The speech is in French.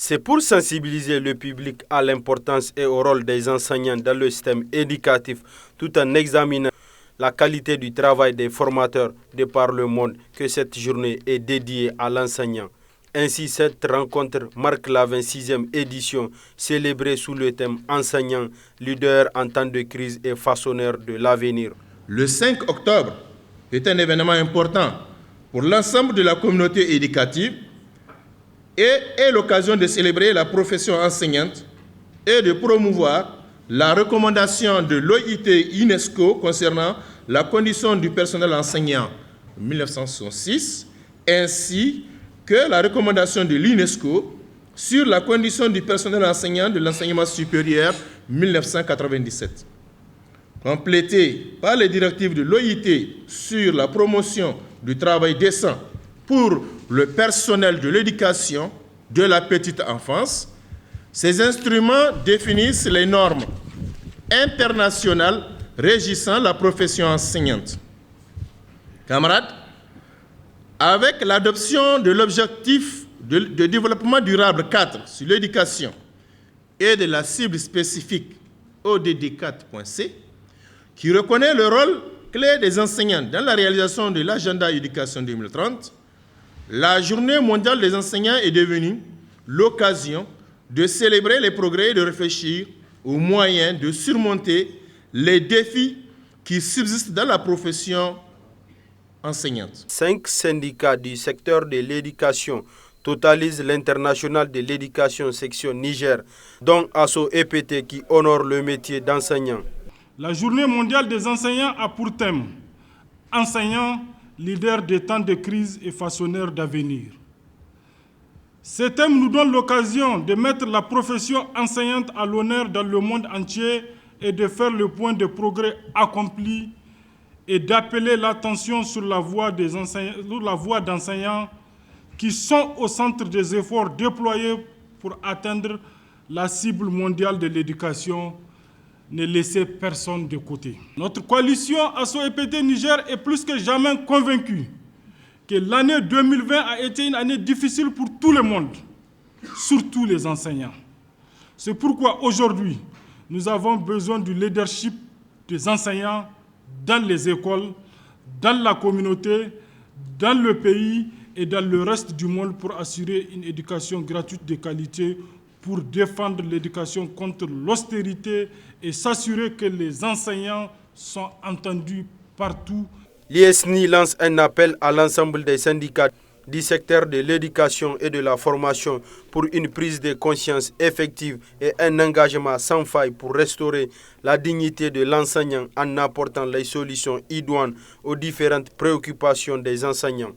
C'est pour sensibiliser le public à l'importance et au rôle des enseignants dans le système éducatif tout en examinant la qualité du travail des formateurs de par le monde que cette journée est dédiée à l'enseignant. Ainsi, cette rencontre marque la 26e édition célébrée sous le thème « Enseignant, leader en temps de crise et façonneur de l'avenir ». Le 5 octobre est un événement important pour l'ensemble de la communauté éducative et est l'occasion de célébrer la profession enseignante et de promouvoir la recommandation de l'OIT UNESCO concernant la condition du personnel enseignant 1966, ainsi que la recommandation de l'UNESCO sur la condition du personnel enseignant de l'enseignement supérieur 1997. Complétée par les directives de l'OIT sur la promotion du travail décent pour le personnel de l'éducation de la petite enfance, ces instruments définissent les normes internationales régissant la profession enseignante. Camarades, avec l'adoption de l'objectif de développement durable 4 sur l'éducation et de la cible spécifique ODD 4.c, qui reconnaît le rôle clé des enseignants dans la réalisation de l'agenda éducation 2030, la Journée mondiale des enseignants est devenue l'occasion de célébrer les progrès et de réfléchir aux moyens de surmonter les défis qui subsistent dans la profession enseignante. 5 syndicats du secteur de l'éducation totalisent l'International de l'éducation section Niger, dont ASSO EPT qui honore le métier d'enseignant. La Journée mondiale des enseignants a pour thème « Enseignants, leaders des temps de crise et façonneurs d'avenir ». Ce thème nous donne l'occasion de mettre la profession enseignante à l'honneur dans le monde entier et de faire le point de progrès accomplis et d'appeler l'attention sur la voie d'enseignants qui sont au centre des efforts déployés pour atteindre la cible mondiale de l'éducation. Ne laissez personne de côté. Notre coalition ASSO-EPT Niger est plus que jamais convaincue que l'année 2020 a été une année difficile pour tout le monde, surtout les enseignants. C'est pourquoi aujourd'hui, nous avons besoin du leadership des enseignants dans les écoles, dans la communauté, dans le pays et dans le reste du monde pour assurer une éducation gratuite de qualité, pour défendre l'éducation contre l'austérité et s'assurer que les enseignants sont entendus partout. L'ISNI lance un appel à l'ensemble des syndicats du secteur de l'éducation et de la formation pour une prise de conscience effective et un engagement sans faille pour restaurer la dignité de l'enseignant en apportant les solutions idoines aux différentes préoccupations des enseignants.